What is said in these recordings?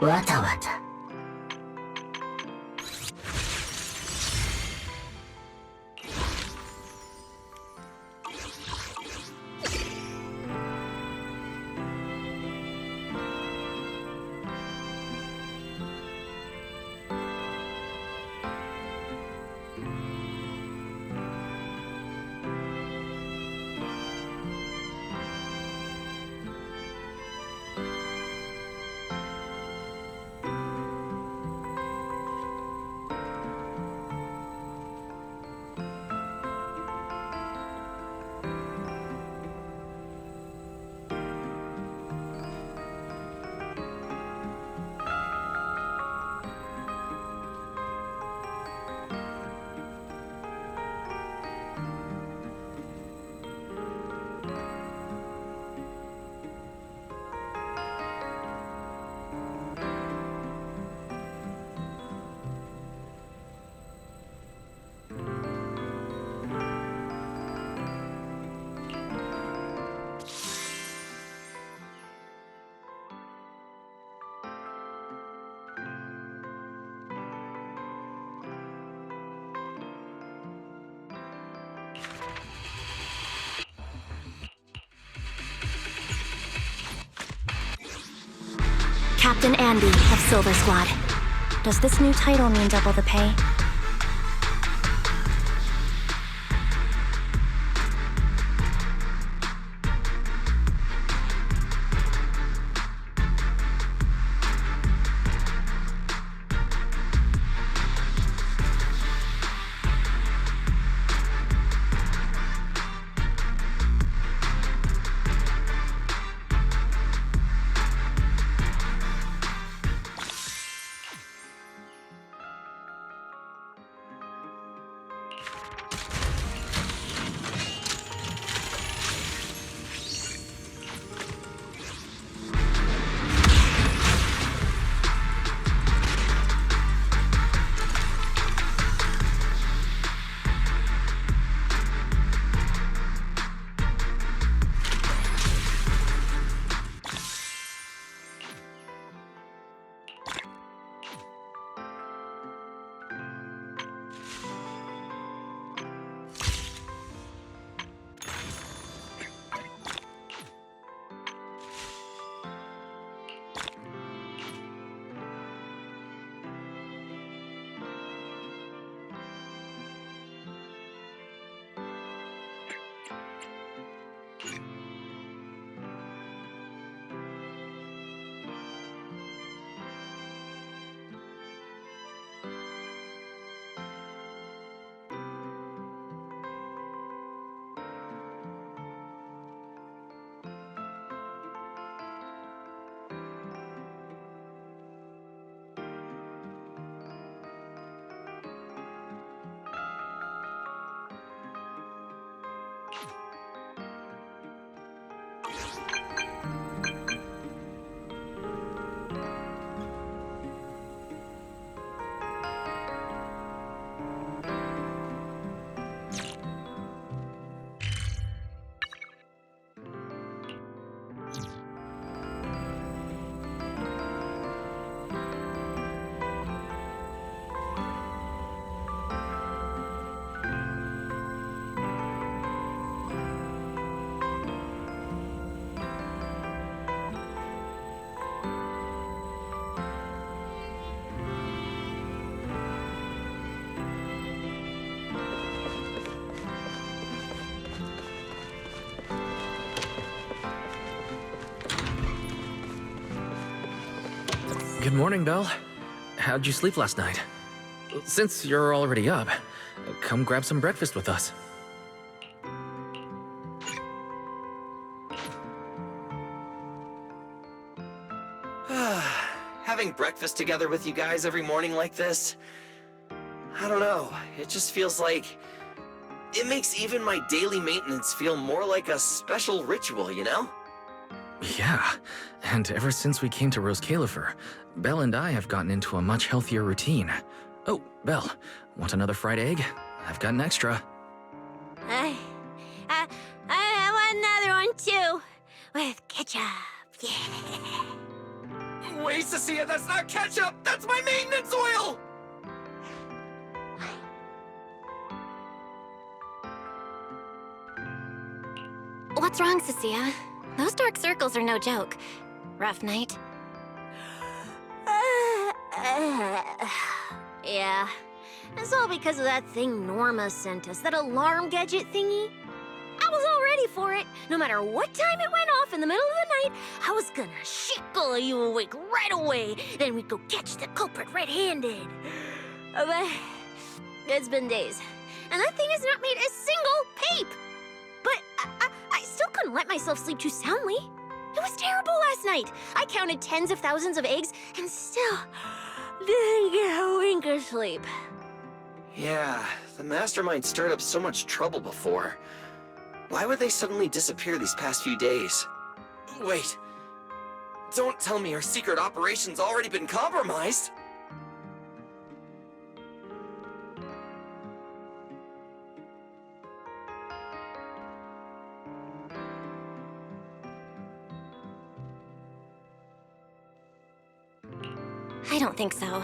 わたわた。Captain Andy of Silver Squad. Does this new title mean double the pay? Good morning, Belle. How'd you sleep last night? Since you're already up, come grab some breakfast with us. Having breakfast together with you guys every morning like this, I don't know, it just feels like... It makes even my daily maintenance feel more like a special ritual, you know? Yeah, and ever since we came to Rose Califer, Belle and I have gotten into a much healthier routine. Oh, Belle, want another fried egg? I've got an extra. I want another one too, with ketchup. Yeah. No way, Cecilia, that's not ketchup! That's my maintenance oil! What's wrong, Cecilia? Those dark circles are no joke. Rough night? Yeah. It's all because of that thing Norma sent us, that alarm gadget thingy. I was all ready for it. No matter what time it went off in the middle of the night, I was gonna shickle you awake right away. Then we'd go catch the culprit red-handed. But it's been days, and that thing has not made a single peep. But I still couldn't let myself sleep too soundly. It was terrible last night. I counted tens of thousands of eggs and still didn't get a wink of sleep. Yeah, the mastermind stirred up so much trouble before. Why would they suddenly disappear these past few days? Wait. Don't tell me our secret operation's already been compromised! I don't think so.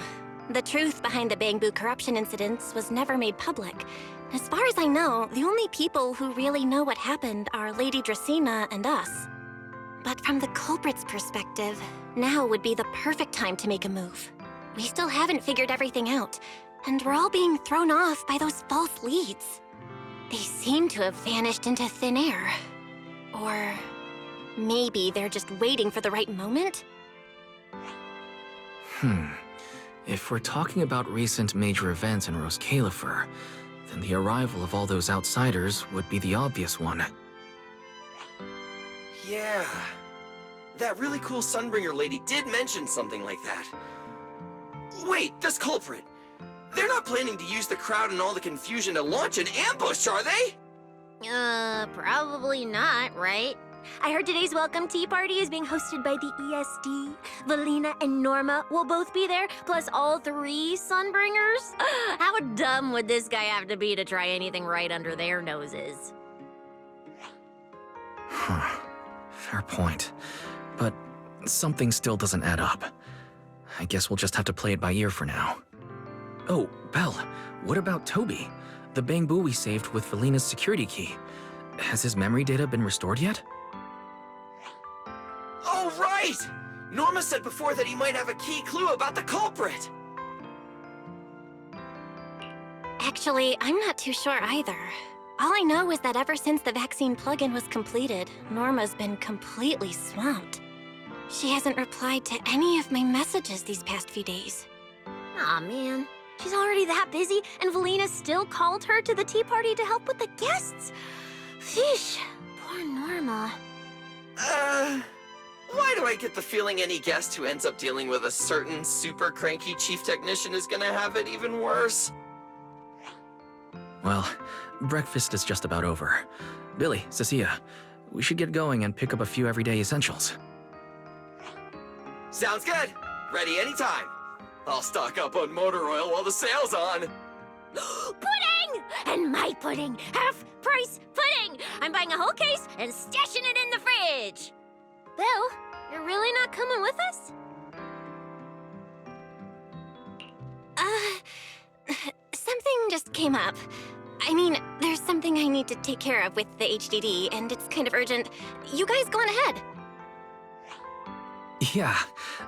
The truth behind the Bamboo corruption incidents was never made public. As far as I know, the only people who really know what happened are Lady Dracena and us. But from the culprit's perspective, now would be the perfect time to make a move. We still haven't figured everything out, and we're all being thrown off by those false leads. They seem to have vanished into thin air. Or maybe they're just waiting for the right moment? If we're talking about recent major events in Rose Califer, then the arrival of all those outsiders would be the obvious one. Yeah. That really cool Sunbringer lady did mention something like that. Wait, this culprit! They're not planning to use the crowd and all the confusion to launch an ambush, are they? Probably not, right? I heard today's welcome tea party is being hosted by the ESD. Valina and Norma will both be there, plus all 3 Sunbringers. How dumb would this guy have to be to try anything right under their noses? Fair point. But something still doesn't add up. I guess we'll just have to play it by ear for now. Oh, Belle, what about Toby? The Bamboo we saved with Valina's security key. Has his memory data been restored yet? Oh, right! Norma said before that he might have a key clue about the culprit! Actually, I'm not too sure either. All I know is that ever since the vaccine plugin was completed, Norma's been completely swamped. She hasn't replied to any of my messages these past few days. Aw, man. She's already that busy, and Valina still called her to the tea party to help with the guests. Sheesh, poor Norma. Why do I get the feeling any guest who ends up dealing with a certain super cranky chief technician is gonna have it even worse? Well, breakfast is just about over. Billy, Cecilia, we should get going and pick up a few everyday essentials. Sounds good! Ready anytime! I'll stock up on motor oil while the sale's on! Pudding! And my pudding! Half-price pudding! I'm buying a whole case and stashing it in the fridge! Bill, you're really not coming with us? Something just came up. I mean, there's something I need to take care of with the HDD, and it's kind of urgent. You guys go on ahead. Yeah,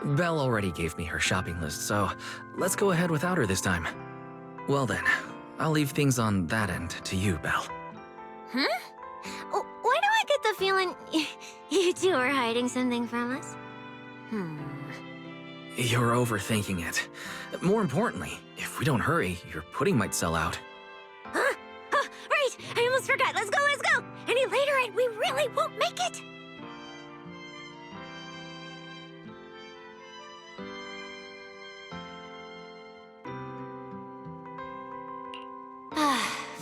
Belle already gave me her shopping list, so let's go ahead without her this time. Well then, I'll leave things on that end to you, Belle. Why do I get the feeling you two are hiding something from us? You're overthinking it. More importantly, if we don't hurry, your pudding might sell out. Huh? Right! I almost forgot. Let's go, let's go! Any later and we really won't make it!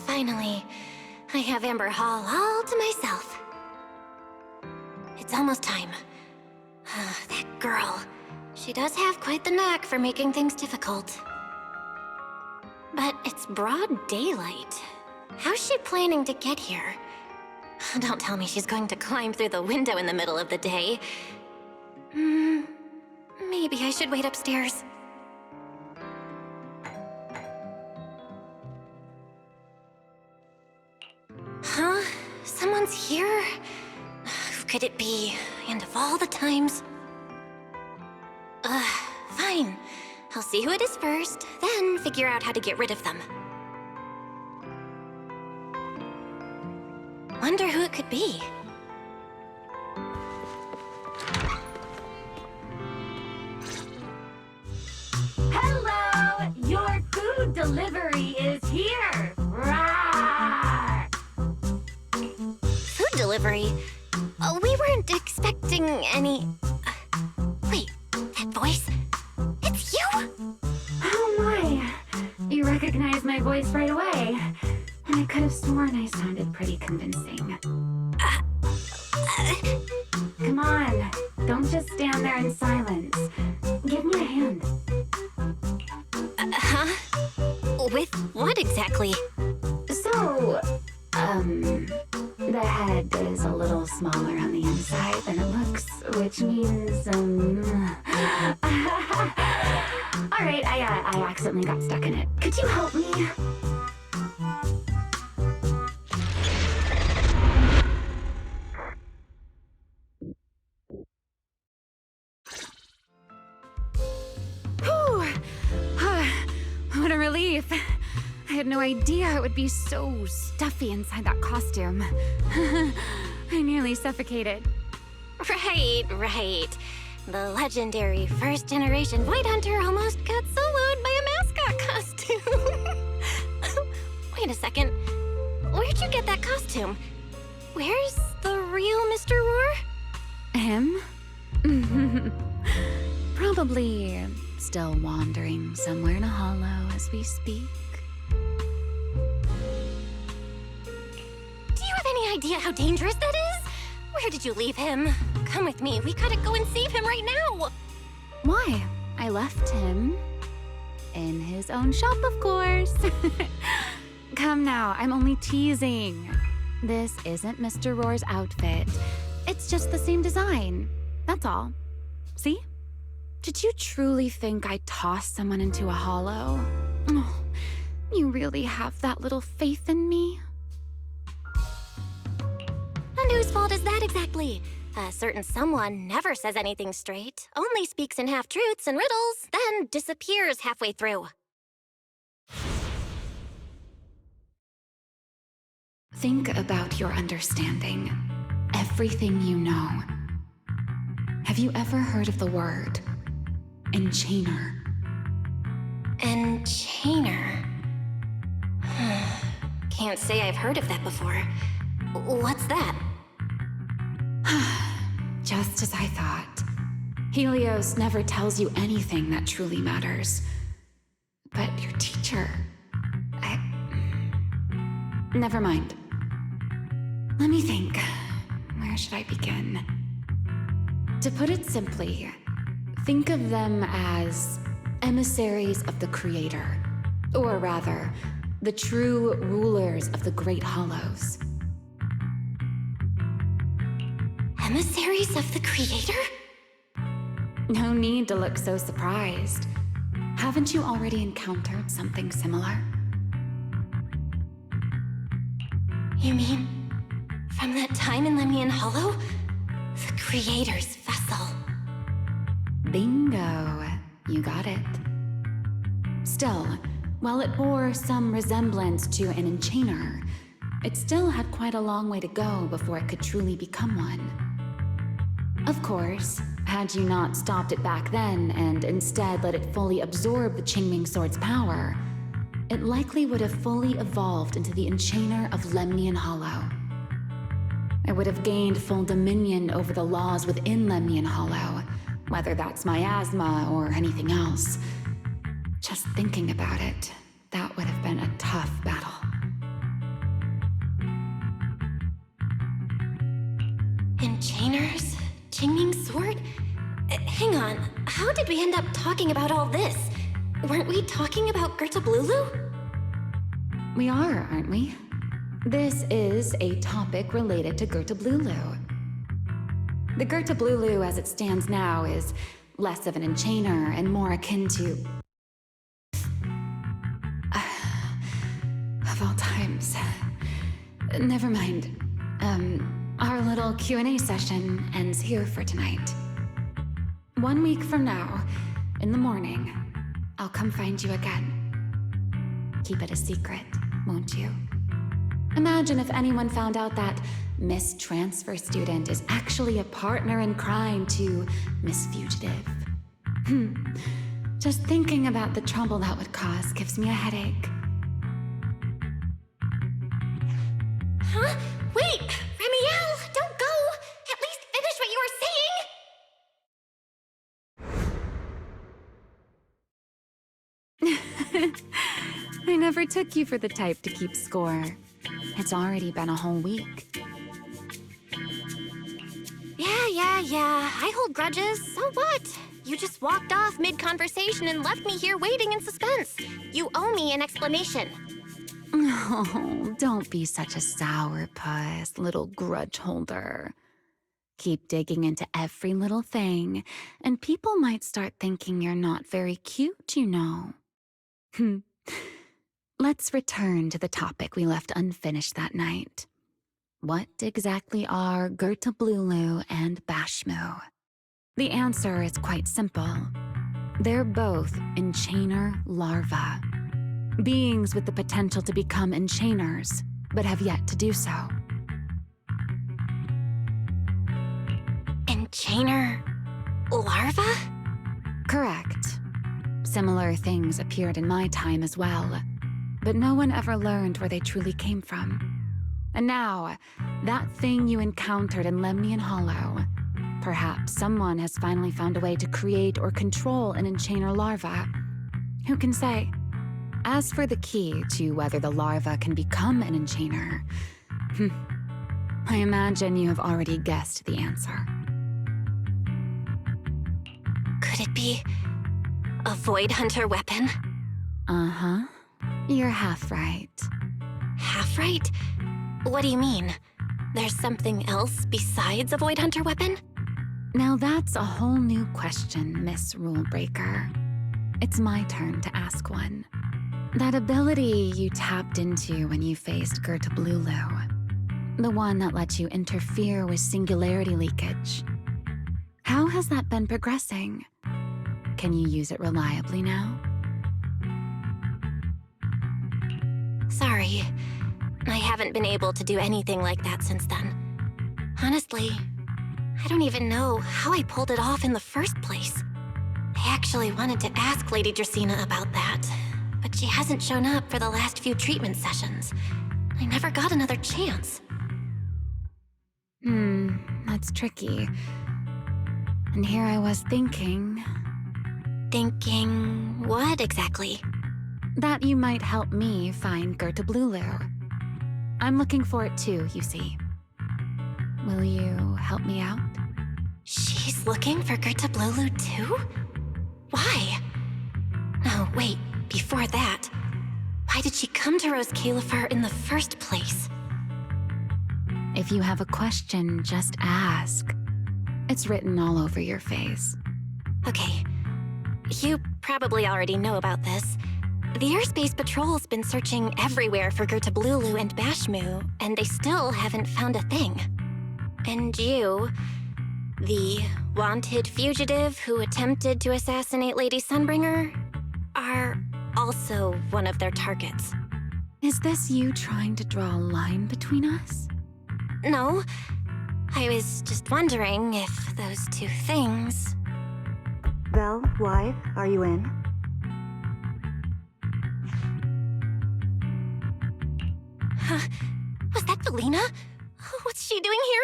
Finally, I have Amber Hall all to myself. It's almost time. That girl. She does have quite the knack for making things difficult. But it's broad daylight. How's she planning to get here? Don't tell me she's going to climb through the window in the middle of the day. Maybe I should wait upstairs. Huh? Someone's here? Who could it be? And of all the times... Fine. I'll see who it is first, then figure out how to get rid of them. Wonder who it could be. Hello! Your food delivery is here! Rawr! Food delivery? We weren't expecting any... wait, that voice? It's you? Oh my! You recognized my voice right away. And I could have sworn I sounded pretty convincing. Come on, don't just stand there in silence. Give me a hand. Huh? With what exactly? So, the head is a little smaller on the inside than it looks, which means, Alright, I accidentally got stuck in it. Could you help me? What a relief. I had no idea it would be so stuffy inside that costume. I nearly suffocated. Right. The legendary first-generation Void Hunter almost got soloed by a mascot costume. Wait a second. Where'd you get that costume? Where's the real Mr. Roar? Him? Probably still wandering somewhere in a hollow as we speak. Do you have any idea how dangerous that is? Where did you leave him? Come with me. We gotta go and save him right now. Why? I left him in his own shop, of course. Come now, I'm only teasing. This isn't Mr. Roar's outfit. It's just the same design. That's all. See? Did you truly think I tossed someone into a hollow? Oh, you really have that little faith in me? And whose fault is that exactly? A certain someone never says anything straight, only speaks in half-truths and riddles, then disappears halfway through. Think about your understanding. Everything you know. Have you ever heard of the word enchainer? Enchainer? Can't say I've heard of that before. What's that? Just as I thought. Helios never tells you anything that truly matters. But your teacher... Never mind. Let me think. Where should I begin? To put it simply, think of them as emissaries of the Creator. Or rather, the true rulers of the Great Hollows. Emissaries of the Creator? No need to look so surprised. Haven't you already encountered something similar? You mean, from that time in Lemnian Hollow? The Creator's vessel. Bingo. You got it. Still, while it bore some resemblance to an enchainer, it still had quite a long way to go before it could truly become one. Of course, had you not stopped it back then and instead let it fully absorb the Qingming Sword's power, it likely would have fully evolved into the Enchainer of Lemnian Hollow. It would have gained full dominion over the laws within Lemnian Hollow, whether that's miasma or anything else. Just thinking about it, that would have been a tough battle. Enchainers? Qingming Sword? Hang on, how did we end up talking about all this? Weren't we talking about Gerta Blulu? We are, aren't we? This is a topic related to Gerta Blulu. The Gerta Blulu as it stands now is less of an enchainer and more akin to... of all times. Never mind. Our little Q&A session ends here for tonight. 1 week from now, in the morning, I'll come find you again. Keep it a secret, won't you? Imagine if anyone found out that Miss Transfer Student is actually a partner in crime to Miss Fugitive. Just thinking about the trouble that would cause gives me a headache. Huh? Wait! Remiel, don't go! At least finish what you were saying! I never took you for the type to keep score. It's already been a whole week. Yeah. I hold grudges. So what? You just walked off mid-conversation and left me here waiting in suspense. You owe me an explanation. Oh, don't be such a sourpuss, little grudge holder. Keep digging into every little thing, and people might start thinking you're not very cute, you know. Let's return to the topic we left unfinished that night. What exactly are Gertablulu and Bashmu? The answer is quite simple. They're both enchainer larvae. Beings with the potential to become enchainers, but have yet to do so. Enchainer larva? Correct. Similar things appeared in my time as well, but no one ever learned where they truly came from. And now, that thing you encountered in Lemnian Hollow, perhaps someone has finally found a way to create or control an enchainer larva. Who can say? As for the key to whether the larva can become an enchainer, I imagine you have already guessed the answer. Could it be a Void Hunter weapon? Uh-huh. You're half right. Half right? What do you mean? There's something else besides a Void Hunter weapon? Now that's a whole new question, Miss Rulebreaker. It's my turn to ask one. That ability you tapped into when you faced Gertablulu, the one that lets you interfere with singularity leakage. How has that been progressing? Can you use it reliably now? Sorry. I haven't been able to do anything like that since then. Honestly, I don't even know how I pulled it off in the first place. I actually wanted to ask Lady Dracaena about that, but she hasn't shown up for the last few treatment sessions. I never got another chance. That's tricky. And here I was thinking... Thinking what exactly? that you might help me find Gertablulu. I'm looking for it too, you see. Will you help me out? She's looking for Gertablulu too? Why? Oh, wait, before that, why did she come to Rose Califer in the first place? If you have a question, just ask. It's written all over your face. Okay, you probably already know about this. The Airspace Patrol's been searching everywhere for Gertablulu and Bashmu, and they still haven't found a thing. And you, the wanted fugitive who attempted to assassinate Lady Sunbringer, are also one of their targets. Is this you trying to draw a line between us? No, I was just wondering if those two things... Belle, wife, are you in? Huh? Was that Valina? What's she doing here?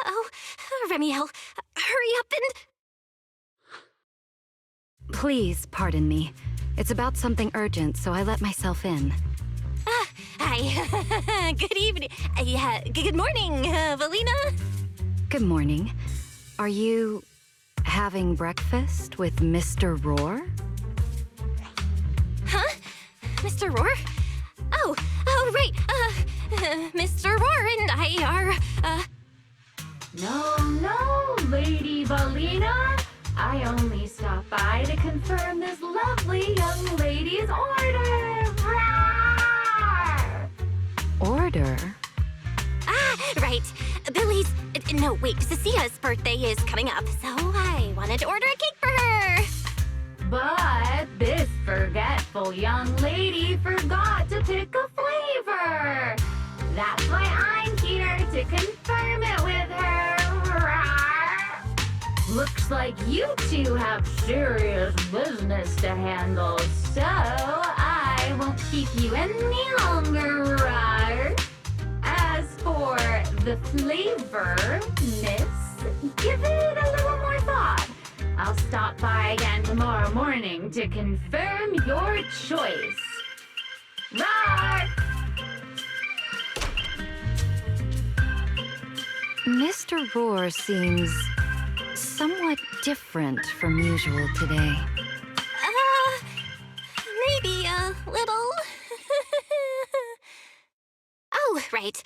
Uh-oh, Remiel, hurry up and... Please, pardon me. It's about something urgent, so I let myself in. Hi. Good evening. Yeah, good morning, Valina. Good morning. Are you having breakfast with Mr. Roar? Huh? Mr. Roar? Oh, right. Mr. Roar and I are, No, Lady Valina. I only stopped by to confirm this lovely young lady's order. Rawr! Order? Ah, right. Billy's... No, wait, Cecia's birthday is coming up, so I wanted to order a cake for her. But this forgetful young lady forgot to pick a flavor. That's why I'm here to confirm it with her. Rawr! Looks like you two have serious business to handle, so I won't keep you any longer. Rawr! As for the flavor, miss, give it a little more thought. I'll stop by again tomorrow morning to confirm your choice. Rawr! Mr. Roar seems somewhat different from usual today. Maybe a little. Oh, right.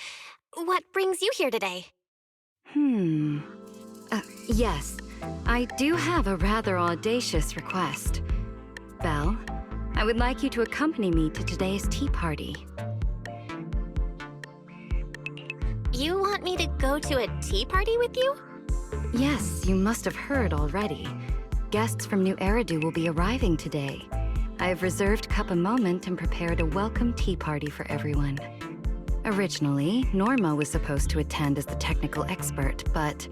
What brings you here today? Yes, I do have a rather audacious request. Belle, I would like you to accompany me to today's tea party. You want me to go to a tea party with you? Yes, you must have heard already. Guests from New Eridu will be arriving today. I have reserved Cup a Moment and prepared a welcome tea party for everyone. Originally, Norma was supposed to attend as the technical expert, but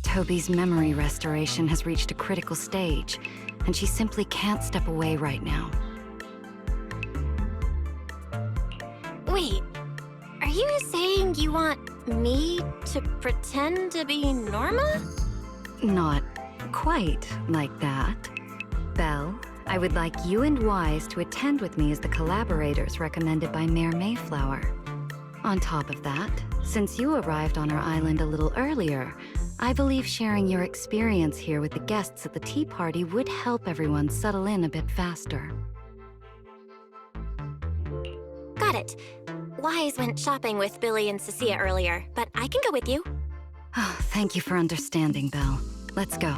Toby's memory restoration has reached a critical stage, and she simply can't step away right now. Wait, are you saying you want me to pretend to be Norma? Not quite like that. Belle, I would like you and Wise to attend with me as the collaborators recommended by Mayor Mayflower. On top of that, since you arrived on our island a little earlier, I believe sharing your experience here with the guests at the tea party would help everyone settle in a bit faster. Got it. Wise went shopping with Billy and Cecia earlier, but I can go with you. Oh, thank you for understanding, Belle. Let's go.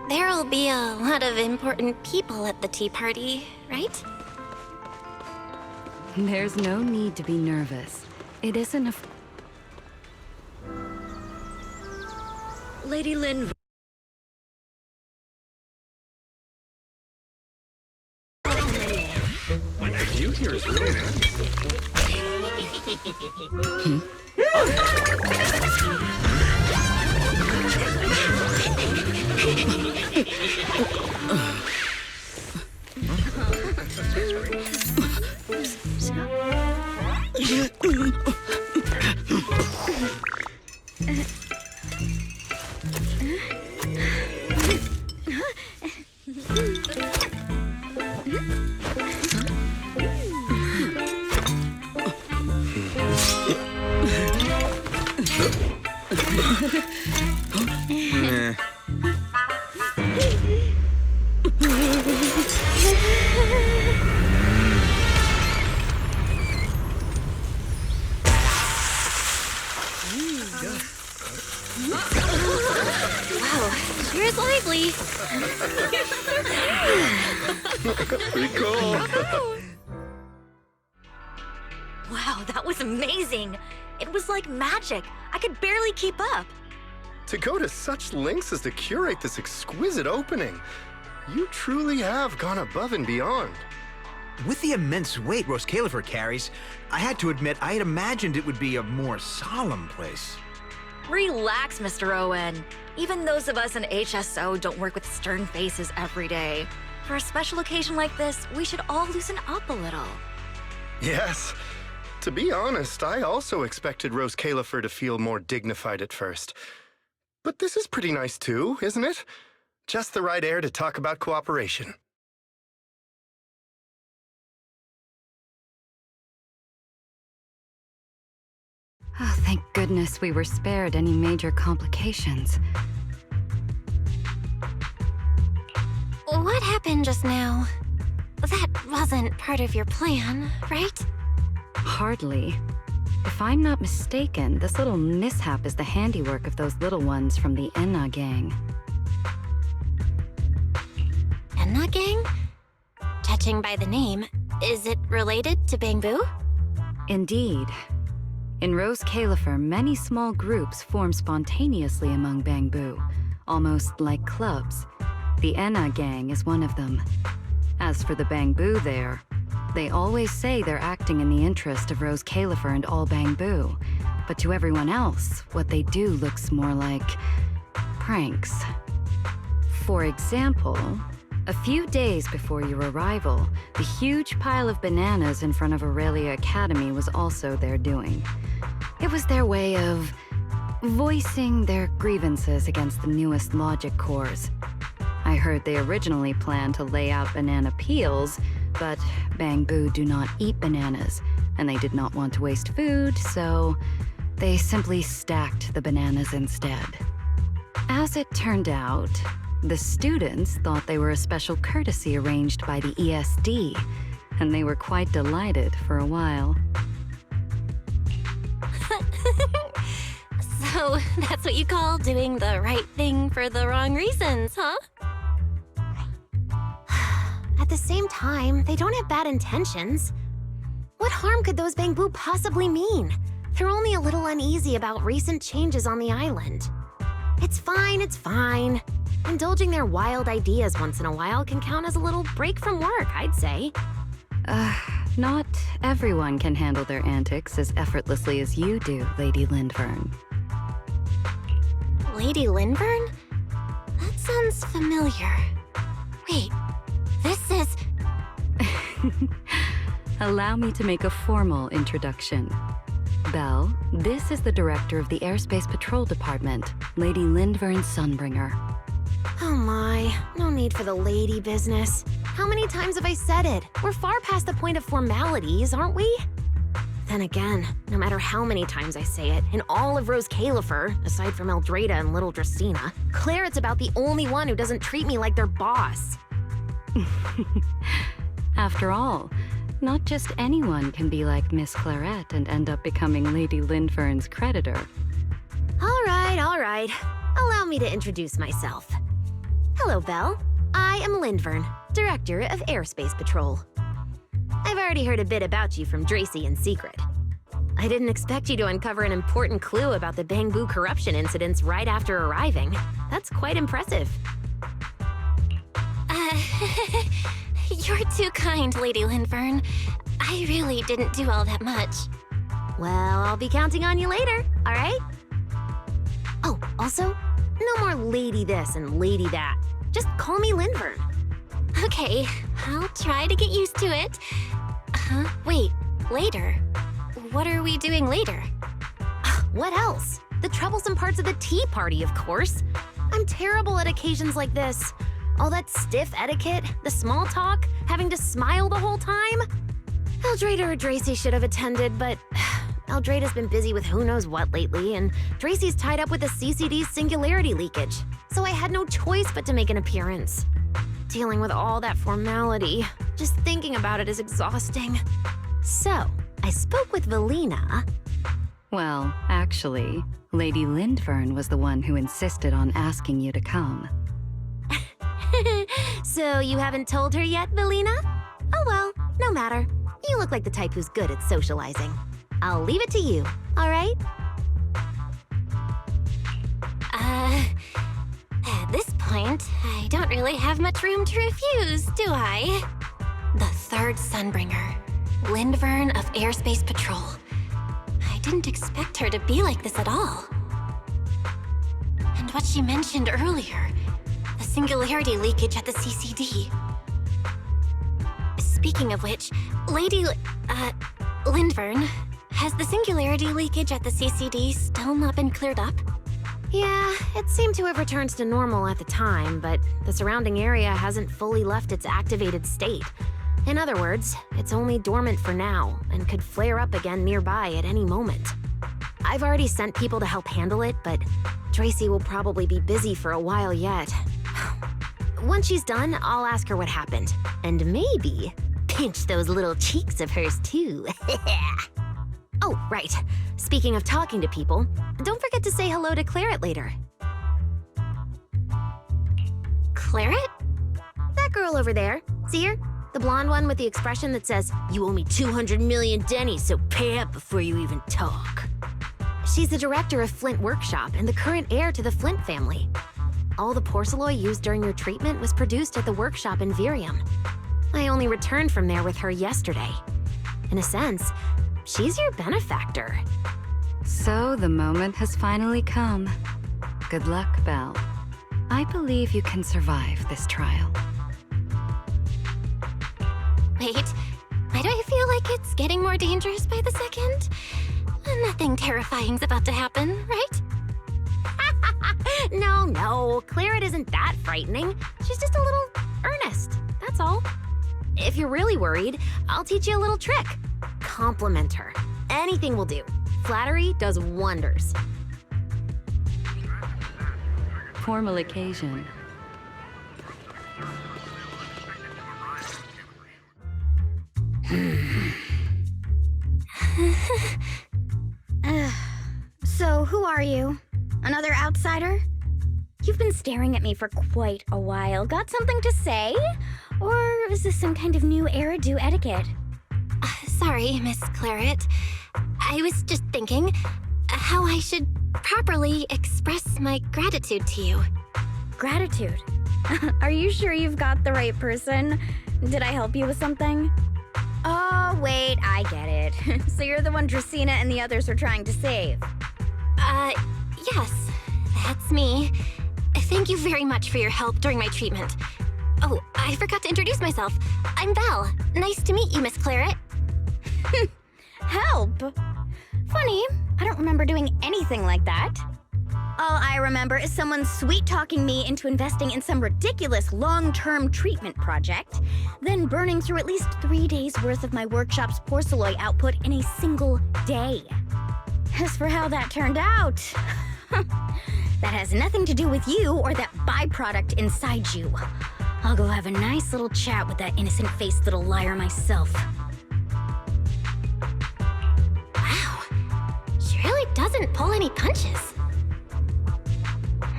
There'll be a lot of important people at the tea party, right? There's no need to be nervous. It isn't a... Lady Lynn. You here is really nice. Wow, sure is lively. Pretty cool. Wow, that was amazing. It was like magic. I could barely keep up. To go to such lengths as to curate this exquisite opening, you truly have gone above and beyond. With the immense weight Rose Califer carries, I had to admit I had imagined it would be a more solemn place. Relax, Mr. Owen. Even those of us in HSO don't work with stern faces every day. For a special occasion like this, we should all loosen up a little. Yes. To be honest, I also expected Rose Califer to feel more dignified at first. But this is pretty nice too, isn't it? Just the right air to talk about cooperation. Oh, thank goodness we were spared any major complications. What happened just now? That wasn't part of your plan, right? Hardly. If I'm not mistaken, this little mishap is the handiwork of those little ones from the Enna gang. Enna gang? Judging by the name, is it related to Bangbu? Indeed. In Rose Califer, many small groups form spontaneously among Bangbu, almost like clubs. The Enna gang is one of them. As for the Bangbu there, they always say they're acting in the interest of Rose Califer and all Bangbu, but to everyone else, what they do looks more like pranks. For example, a few days before your arrival, the huge pile of bananas in front of Aurelia Academy was also their doing. It was their way of voicing their grievances against the newest logic cores. I heard they originally planned to lay out banana peels, but Bangbu do not eat bananas, and they did not want to waste food, so they simply stacked the bananas instead. As it turned out, the students thought they were a special courtesy arranged by the ESD, and they were quite delighted for a while. So that's what you call doing the right thing for the wrong reasons, huh? At the same time, they don't have bad intentions. What harm could those Bangbu possibly mean? They're only a little uneasy about recent changes on the island. It's fine, it's fine. Indulging their wild ideas once in a while can count as a little break from work, I'd say. Not everyone can handle their antics as effortlessly as you do, Lady Lindvern. Lady Lindvern? That sounds familiar. Wait, this is... Allow me to make a formal introduction. Belle, this is the director of the Airspace Patrol Department, Lady Lindvern Sunbringer. Oh my, no need for the lady business. How many times have I said it? We're far past the point of formalities, aren't we? Then again, no matter how many times I say it, in all of Rose Califer, aside from Eldrada and Little Dracena, Claret's about the only one who doesn't treat me like their boss. After all, not just anyone can be like Miss Claret and end up becoming Lady Lindvern's creditor. All right. Allow me to introduce myself. Hello, Belle. I am Lindvern, Director of Airspace Patrol. I've already heard a bit about you from Dracy in secret. I didn't expect you to uncover an important clue about the Bangbu corruption incidents right after arriving. That's quite impressive. You're too kind, Lady Lindvern. I really didn't do all that much. Well, I'll be counting on you later, all right? Oh, also, no more lady this and lady that. Just call me Lindvern. Okay, I'll try to get used to it. Wait, later? What are we doing later? What else? The troublesome parts of the tea party, of course. I'm terrible at occasions like this. All that stiff etiquette, the small talk, having to smile the whole time. Eldrada or Dracy should have attended, but Eldrada's been busy with who knows what lately, and Dracy's tied up with the CCD's singularity leakage, so I had no choice but to make an appearance. Dealing with all that formality, just thinking about it is exhausting. So, I spoke with Valina. Well, actually, Lady Lindvern was the one who insisted on asking you to come. So you haven't told her yet, Valina? Oh well, no matter. You look like the type who's good at socializing. I'll leave it to you, all right? At this point, I don't really have much room to refuse, do I? The third Sunbringer, Lindvern of Airspace Patrol. I didn't expect her to be like this at all. And what she mentioned earlier, the singularity leakage at the CCD. Speaking of which, Lady Lindvern, has the singularity leakage at the CCD still not been cleared up? Yeah, it seemed to have returned to normal at the time, but the surrounding area hasn't fully left its activated state. In other words, it's only dormant for now, and could flare up again nearby at any moment. I've already sent people to help handle it, but Dracy will probably be busy for a while yet. Once she's done, I'll ask her what happened. And maybe pinch those little cheeks of hers too. Oh, right. Speaking of talking to people, don't forget to say hello to Claret later. Claret? That girl over there. See her? The blonde one with the expression that says, "You owe me 200 million dennies, so pay up before you even talk." She's the director of Flint Workshop and the current heir to the Flint family. All the porcelain used during your treatment was produced at the workshop in Virium. I only returned from there with her yesterday. In a sense, she's your benefactor. So the moment has finally come. Good luck, Belle. I believe you can survive this trial. Wait, why do I feel like it's getting more dangerous by the second? Nothing terrifying's about to happen, right? No, Claret isn't that frightening. She's just a little earnest, that's all. If you're really worried, I'll teach you a little trick. Compliment her. Anything will do. Flattery does wonders. Formal occasion. So, who are you? Another outsider? You've been staring at me for quite a while. Got something to say? Or is this some kind of new Eridu etiquette? Sorry, Miss Claret. I was just thinking how I should properly express my gratitude to you. Gratitude? Are you sure you've got the right person? Did I help you with something? Oh, wait, I get it. So you're the one Dracaena and the others are trying to save. Yes, that's me. Thank you very much for your help during my treatment. Oh, I forgot to introduce myself. I'm Belle. Nice to meet you, Miss Claret. Help? Funny, I don't remember doing anything like that. All I remember is someone sweet-talking me into investing in some ridiculous long-term treatment project, then burning through at least 3 days' worth of my workshop's porcelain output in a single day. As for how that turned out, that has nothing to do with you or that byproduct inside you. I'll go have a nice little chat with that innocent-faced little liar myself. Wow, she really doesn't pull any punches.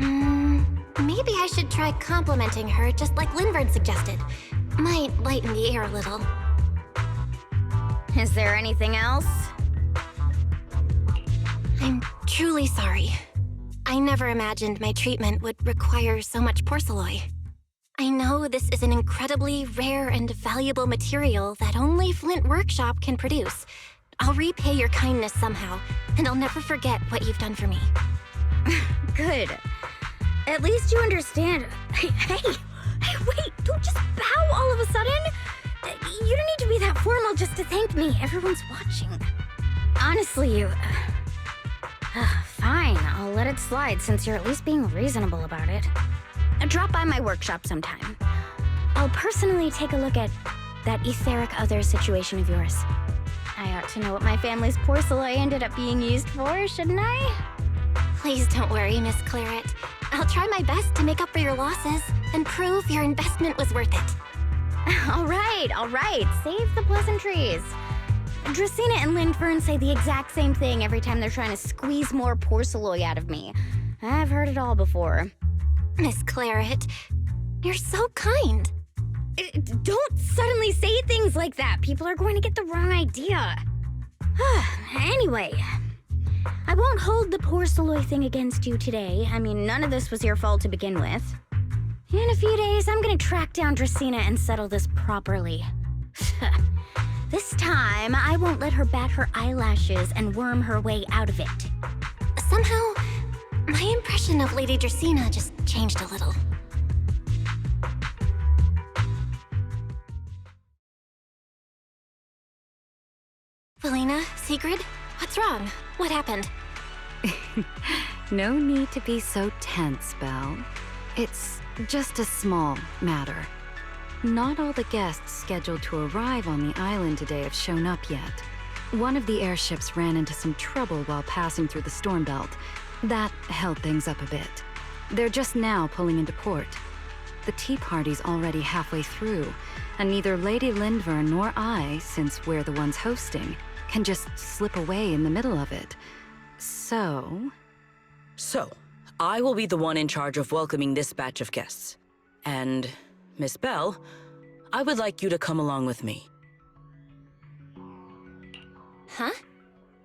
Maybe I should try complimenting her just like Linvern suggested. Might lighten the air a little. Is there anything else? I'm truly sorry. I never imagined my treatment would require so much porcelain. I know this is an incredibly rare and valuable material that only Flint Workshop can produce. I'll repay your kindness somehow, and I'll never forget what you've done for me. Good. At least you understand. Hey, wait, don't just bow all of a sudden. You don't need to be that formal just to thank me. Everyone's watching. Honestly, you... fine, I'll let it slide since you're at least being reasonable about it. Drop by my workshop sometime. I'll personally take a look at that etheric other situation of yours. I ought to know what my family's porcelain ended up being used for, shouldn't I? Please don't worry, Miss Claret. I'll try my best to make up for your losses and prove your investment was worth it. All right. Save the pleasantries. Dracaena and Linvern say the exact same thing every time they're trying to squeeze more porcelain out of me. I've heard it all before. Miss Claret, you're so kind. Don't suddenly say things like that. People are going to get the wrong idea. Anyway, I won't hold the porcelain thing against you today. I mean, none of this was your fault to begin with. In a few days, I'm gonna track down Dracaena and settle this properly. This time, I won't let her bat her eyelashes and worm her way out of it. Somehow, my impression of Lady Dracaena just changed a little. Valina, Sigrid, what's wrong? What happened? No need to be so tense, Belle. It's just a small matter. Not all the guests scheduled to arrive on the island today have shown up yet. One of the airships ran into some trouble while passing through the storm belt. That held things up a bit. They're just now pulling into port. The tea party's already halfway through, and neither Lady Linvern nor I, since we're the ones hosting, can just slip away in the middle of it. So, I will be the one in charge of welcoming this batch of guests. And, Miss Bell, I would like you to come along with me. Huh?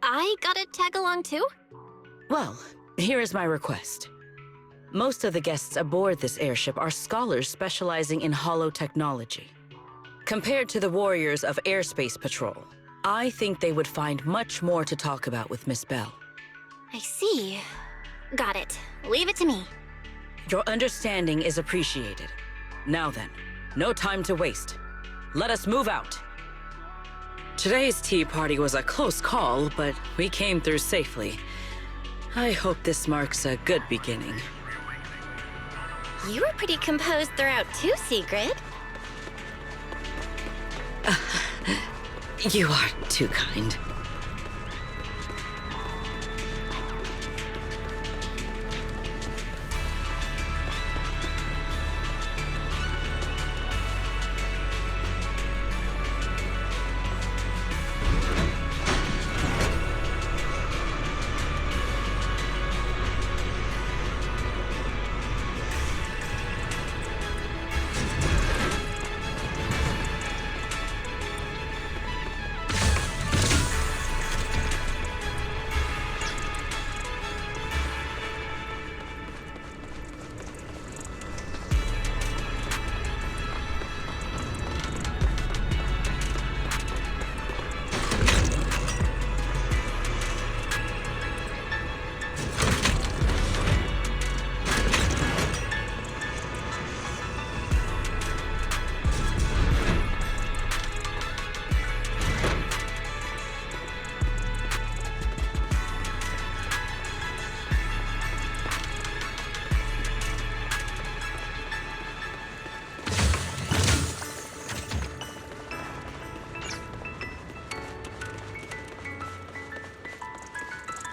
I gotta tag along too? Well, here is my request. Most of the guests aboard this airship are scholars specializing in holo technology. Compared to the warriors of Airspace Patrol, I think they would find much more to talk about with Miss Bell. I see. Got it. Leave it to me. Your understanding is appreciated. Now then, no time to waste. Let us move out. Today's tea party was a close call, but we came through safely. I hope this marks a good beginning. You were pretty composed throughout too, Sigrid. You are too kind.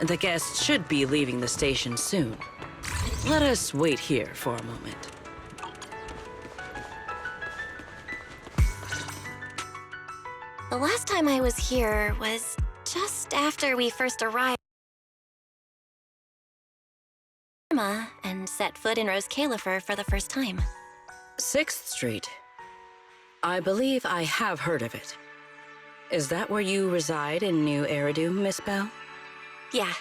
The guests should be leaving the station soon. Let us wait here for a moment. The last time I was here was just after we first arrived and set foot in Rose Califer for the first time. 6th Street. I believe I have heard of it. Is that where you reside in New Eridu, Miss Bell? Yeah.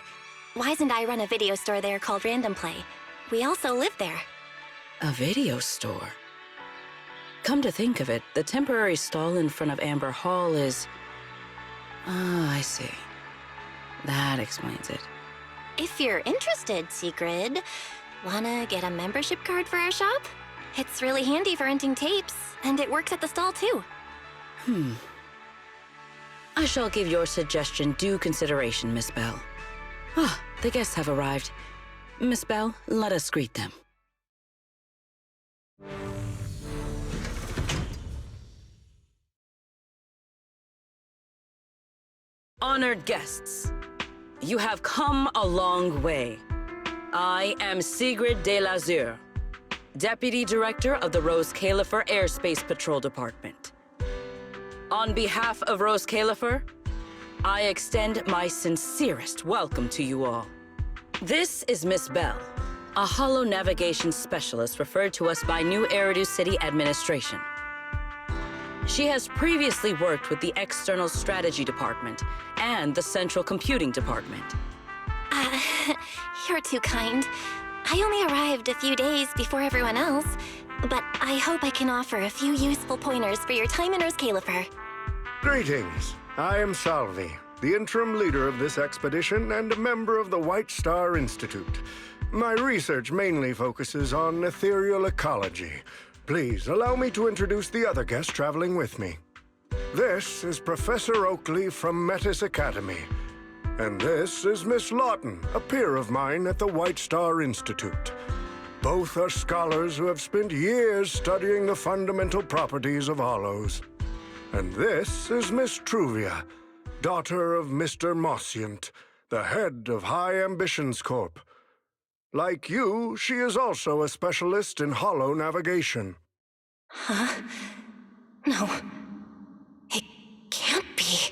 Wise and I run a video store there called Random Play. We also live there. A video store? Come to think of it, the temporary stall in front of Amber Hall is... Ah, I see. That explains it. If you're interested, Sigrid, wanna get a membership card for our shop? It's really handy for renting tapes, and it works at the stall too. I shall give your suggestion due consideration, Miss Bell. Ah, the guests have arrived. Miss Bell, let us greet them. Honored guests, you have come a long way. I am Sigrid de Lazure, Deputy Director of the Rose Califer Airspace Patrol Department. On behalf of Rose Califer, I extend my sincerest welcome to you all. This is Miss Bell, a holo navigation specialist referred to us by New Eridu City Administration. She has previously worked with the External Strategy Department and the Central Computing Department. You're too kind. I only arrived a few days before everyone else, but I hope I can offer a few useful pointers for your time in Rose Califer. Greetings. I am Salvi, the interim leader of this expedition and a member of the White Star Institute. My research mainly focuses on ethereal ecology. Please allow me to introduce the other guest traveling with me. This is Professor Oakley from Metis Academy. And this is Miss Lawton, a peer of mine at the White Star Institute. Both are scholars who have spent years studying the fundamental properties of hollows. And this is Miss Truvia, daughter of Mr. Mossient, the head of High Ambitions Corp. Like you, she is also a specialist in holo navigation. Huh? No. It can't be.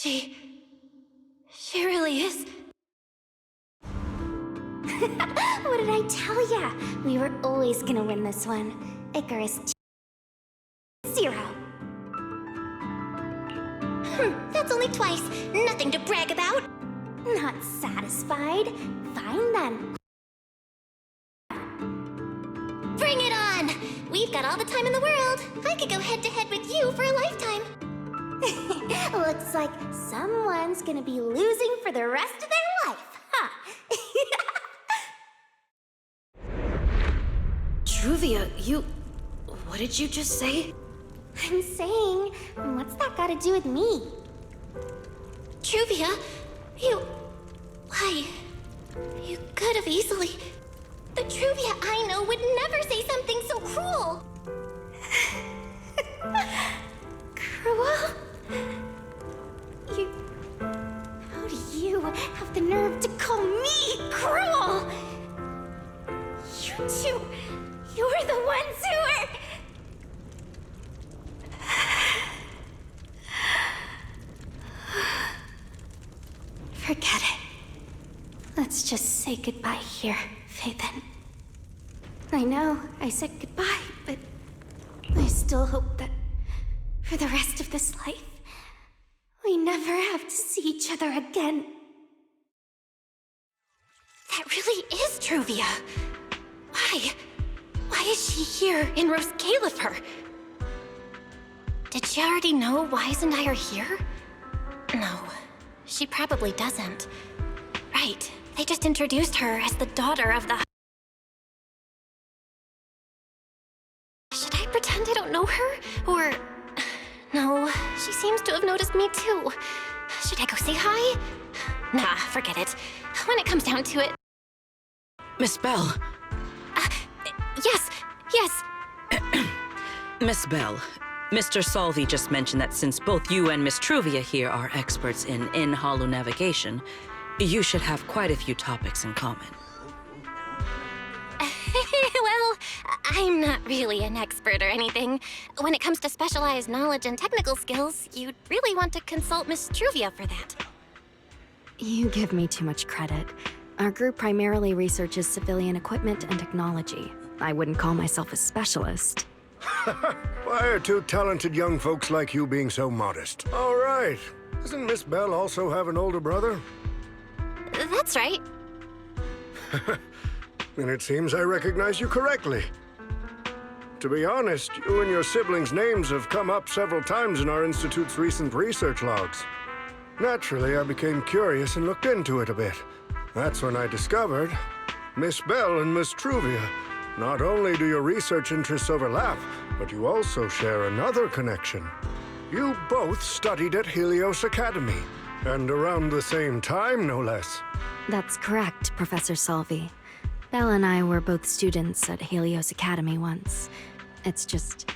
She really is. What did I tell ya? We were always gonna win this one. Icarus Zero. That's only twice. Nothing to brag about. Not satisfied? Fine then. Bring it on! We've got all the time in the world. I could go head-to-head with you for a lifetime. Looks like someone's gonna be losing for the rest of their life, huh? Truvia, you... What did you just say? I'm saying, what's that got to do with me? Truvia, you... Why? You could have easily... The Truvia I know would never say something so cruel. Cruel? How do you have the nerve to call me cruel? You two, you're the ones who are... Forget it. Let's just say goodbye here, Phaethon. I know I said goodbye, but I still hope that for the rest of this life, we never have to see each other again. That really is Truvia. Why? Why is she here in Rose Califer? Did she already know Wise and I are here? No, she probably doesn't. Right, they just introduced her as the daughter of the... Should I pretend I don't know her? Or... No, she seems to have noticed me too. Should I go say hi? Nah, forget it. When it comes down to it... Miss Bell. Yes. Miss Bell, Mr. Salvi just mentioned that since both you and Miss Truvia here are experts in hollow navigation, you should have quite a few topics in common. Well, I'm not really an expert or anything. When it comes to specialized knowledge and technical skills, you'd really want to consult Miss Truvia for that. You give me too much credit. Our group primarily researches civilian equipment and technology. I wouldn't call myself a specialist. Why are two talented young folks like you being so modest? All right. Doesn't Miss Bell also have an older brother? That's right. Then it seems I recognize you correctly. To be honest, you and your siblings' names have come up several times in our Institute's recent research logs. Naturally, I became curious and looked into it a bit. That's when I discovered Miss Bell and Miss Truvia. Not only do your research interests overlap, but you also share another connection. You both studied at Helios Academy, and around the same time, no less. That's correct, Professor Salvi. Belle and I were both students at Helios Academy once. It's just,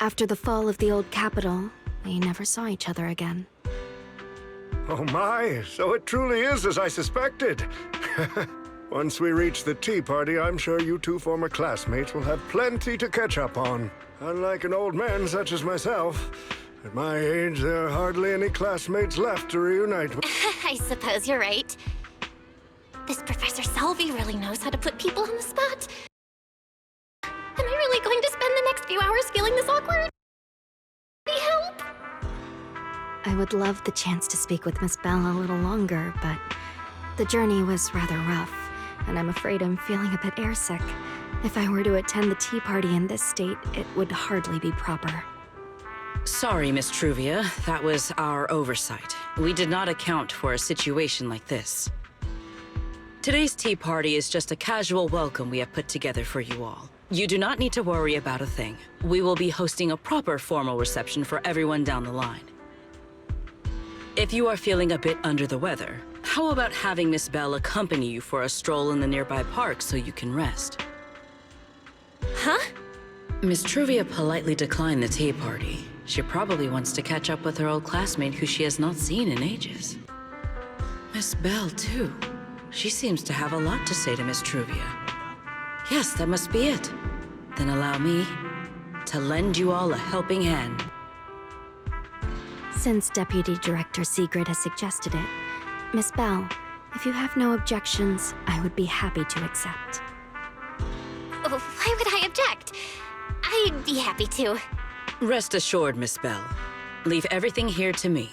after the fall of the old capital, we never saw each other again. Oh my, so it truly is as I suspected. Once we reach the tea party, I'm sure you two former classmates will have plenty to catch up on. Unlike an old man such as myself, at my age, there are hardly any classmates left to reunite with. I suppose you're right. This Professor Salvi really knows how to put people on the spot. Am I really going to spend the next few hours feeling this awkward? Any help? I would love the chance to speak with Miss Bell a little longer, but the journey was rather rough, and I'm afraid I'm feeling a bit airsick. If I were to attend the tea party in this state, it would hardly be proper. Sorry, Miss Truvia. That was our oversight. We did not account for a situation like this. Today's tea party is just a casual welcome we have put together for you all. You do not need to worry about a thing. We will be hosting a proper formal reception for everyone down the line. If you are feeling a bit under the weather, how about having Miss Bell accompany you for a stroll in the nearby park so you can rest? Huh? Miss Truvia politely declined the tea party. She probably wants to catch up with her old classmate who she has not seen in ages. Miss Bell, too. She seems to have a lot to say to Miss Truvia. Yes, that must be it. Then allow me to lend you all a helping hand. Since Deputy Director Sigrid has suggested it, Miss Bell, if you have no objections, I would be happy to accept. Oh, why would I object? I'd be happy to. Rest assured, Miss Bell. Leave everything here to me.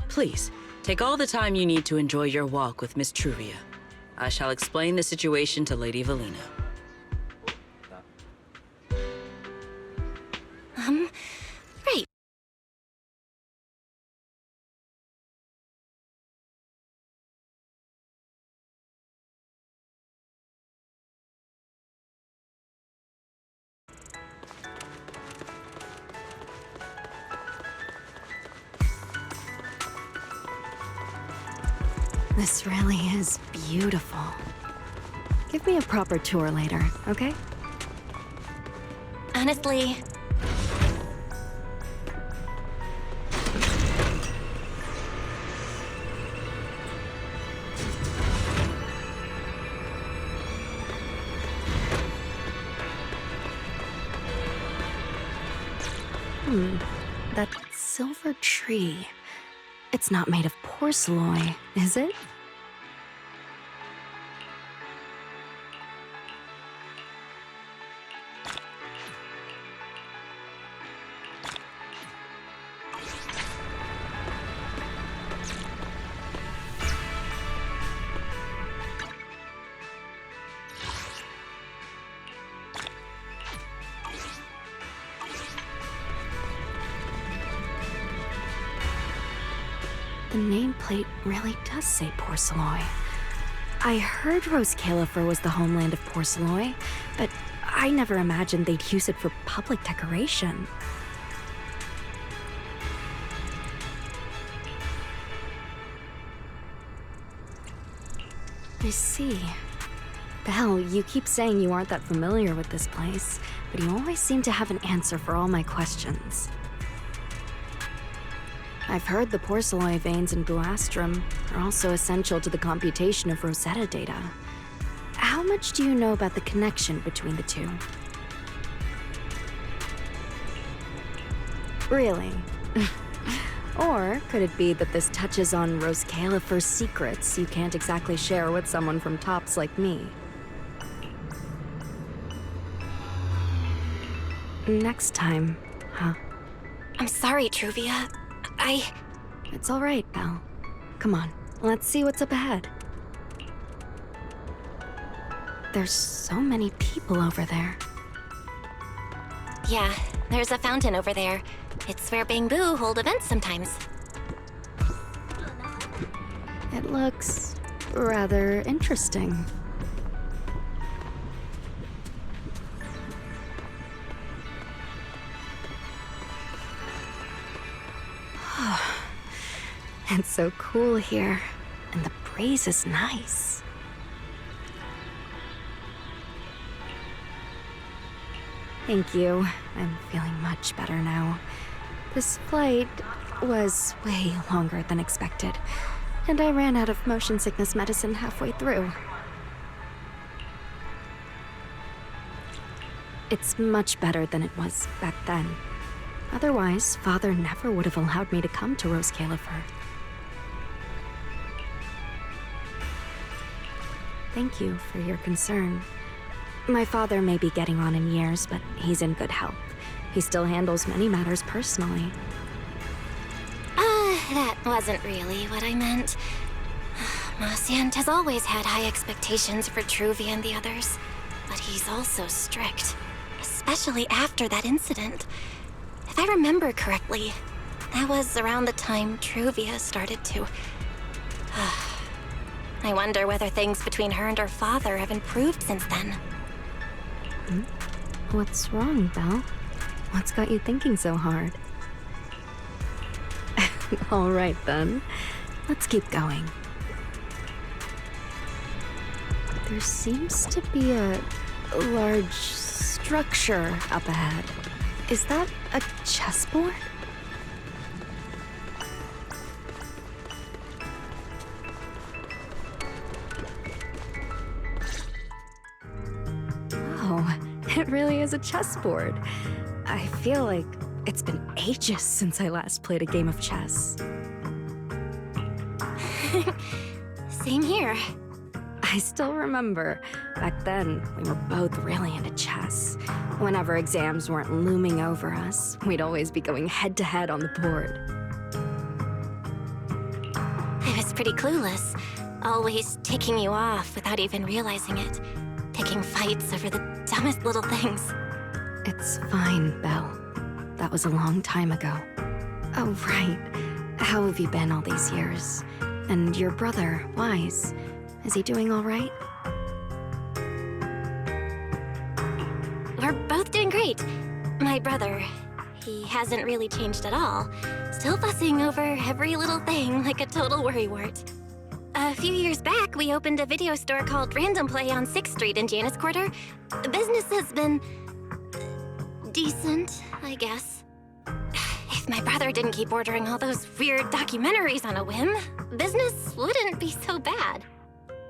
Please, take all the time you need to enjoy your walk with Miss Truvia. I shall explain the situation to Lady Valina. Right. This really is beautiful. Give me a proper tour later, okay? Honestly, That silver tree. It's not made of porcelain, is it? The nameplate really does say porcelain. I heard Rose Califer was the homeland of porcelain, but I never imagined they'd use it for public decoration. I see. Belle, you keep saying you aren't that familiar with this place, but you always seem to have an answer for all my questions. I've heard the porcelain veins in Buastrum are also essential to the computation of Rosetta data. How much do you know about the connection between the two? Really? Or could it be that this touches on Rose Califer's secrets you can't exactly share with someone from Tops like me? Next time, huh? I'm sorry, Truvia. It's all right, Belle. Come on, let's see what's up ahead. There's so many people over there. Yeah, there's a fountain over there. It's where Bangbu hold events sometimes. It looks rather interesting. It's so cool here, and the breeze is nice. Thank you. I'm feeling much better now. This flight was way longer than expected, and I ran out of motion sickness medicine halfway through. It's much better than it was back then. Otherwise, Father never would have allowed me to come to Rose Califer. Thank you for your concern. My father may be getting on in years, but he's in good health. He still handles many matters personally. That wasn't really what I meant. Marciant has always had high expectations for Truvia and the others, but he's also strict, especially after that incident. If I remember correctly, that was around the time Truvia started to... I wonder whether things between her and her father have improved since then. What's wrong, Belle? What's got you thinking so hard? All right, then. Let's keep going. There seems to be a large structure up ahead. Is that a chessboard? Oh, it really is a chessboard. I feel like It's been ages since I last played a game of chess. Same here. I still remember, back then, we were both really into chess. Whenever exams weren't looming over us, we'd always be going head-to-head on the board. I was pretty clueless, always ticking you off without even realizing it. Picking fights over the dumbest little things. It's fine, Belle. That was a long time ago. Oh, right. How have you been all these years? And your brother, Wise, is he doing all right? We're both doing great. My brother, he hasn't really changed at all. Still fussing over every little thing like a total worrywart. A few years back, we opened a video store called Random Play on 6th Street in Janus Quarter. Business has been decent, I guess. If my brother didn't keep ordering all those weird documentaries on a whim, business wouldn't be so bad.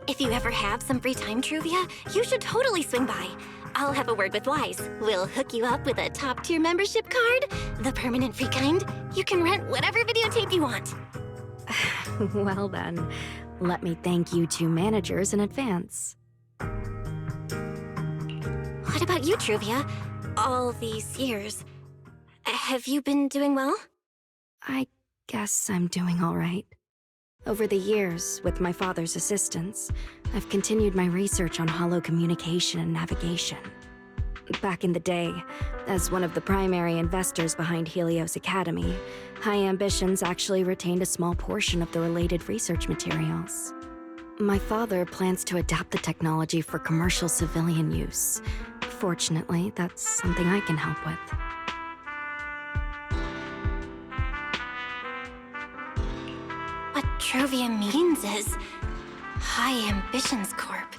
If you ever have some free time, Truvia, you should totally swing by. I'll have a word with Wise. We'll hook you up with a top-tier membership card, the permanent free kind. You can rent whatever videotape you want. Well then, let me thank you two managers in advance. What about you, Truvia? All these years, have you been doing well? I guess I'm doing all right. Over the years, with my father's assistance, I've continued my research on holo communication and navigation. Back in the day, as one of the primary investors behind Helios Academy, High Ambitions actually retained a small portion of the related research materials. My father plans to adapt the technology for commercial civilian use. Fortunately, that's something I can help with. What Truvia means is High Ambitions Corp.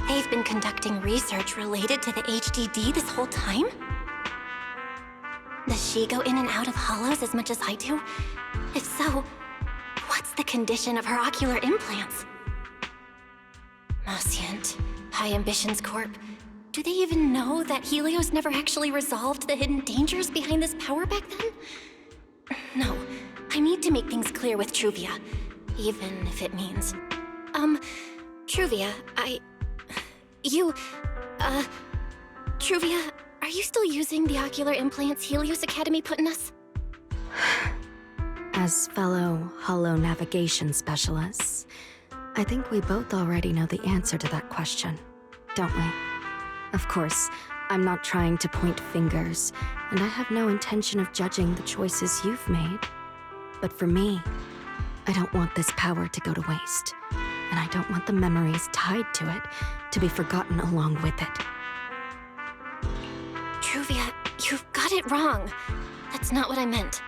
They've been conducting research related to the HDD this whole time? Does she go in and out of hollows as much as I do? If so, what's the condition of her ocular implants? Moscient, High Ambitions Corp. Do they even know that Helios never actually resolved the hidden dangers behind this power back then? No, I need to make things clear with Truvia, even if it means... Truvia, Truvia, are you still using the ocular implants Helios Academy put in us? As fellow holo navigation specialists, I think we both already know the answer to that question, don't we? Of course, I'm not trying to point fingers, and I have no intention of judging the choices you've made. But for me, I don't want this power to go to waste, and I don't want the memories tied to it to be forgotten along with it. Truvia, you've got it wrong. That's not what I meant.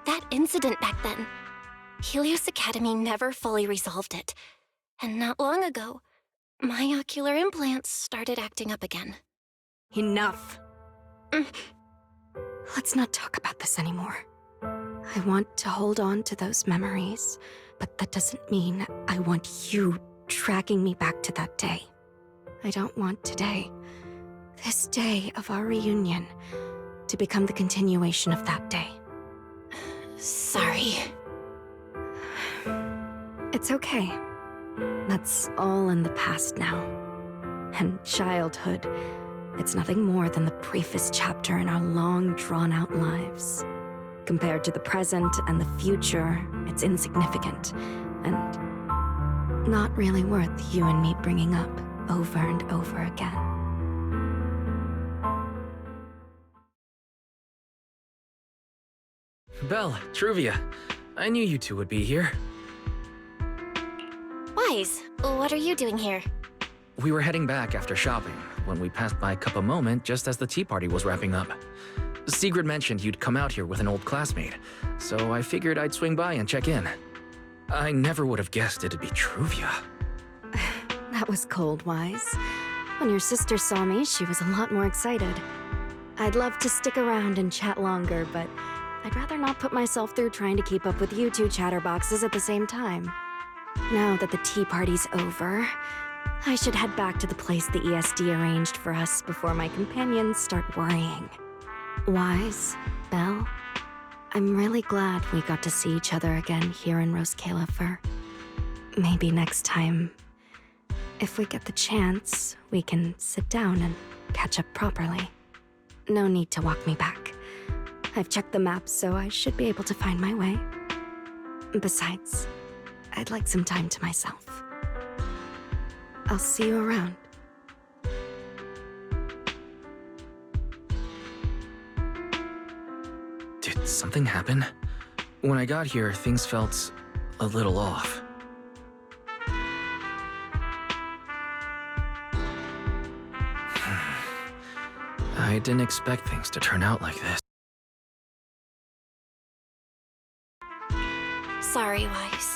That incident back then, Helios Academy never fully resolved it. And not long ago, my ocular implants started acting up again. Enough! Let's not talk about this anymore. I want to hold on to those memories, but that doesn't mean I want you tracking me back to that day. I don't want today, this day of our reunion, to become the continuation of that day. Sorry. It's okay. That's all in the past now. And childhood, it's nothing more than the briefest chapter in our long, drawn-out lives. Compared to the present and the future, it's insignificant, and not really worth you and me bringing up over and over again. Belle, Truvia, I knew you two would be here. Wise, what are you doing here? We were heading back after shopping when we passed by Cup a Moment just as the tea party was wrapping up. Sigrid mentioned you'd come out here with an old classmate, so I figured I'd swing by and check in. I never would have guessed it'd be Truvia. That was cold, Wise. When your sister saw me, she was a lot more excited. I'd love to stick around and chat longer, but I'd rather not put myself through trying to keep up with you two chatterboxes at the same time. Now that the tea party's over, I should head back to the place the ESD arranged for us before my companions start worrying. Wise, Belle. I'm really glad we got to see each other again here in Rose Califer. Maybe next time, if we get the chance, we can sit down and catch up properly. No need to walk me back. I've checked the map, so I should be able to find my way. Besides, I'd like some time to myself. I'll see you around. Did something happen? When I got here, things felt a little off. I didn't expect things to turn out like this. Sorry, Weiss.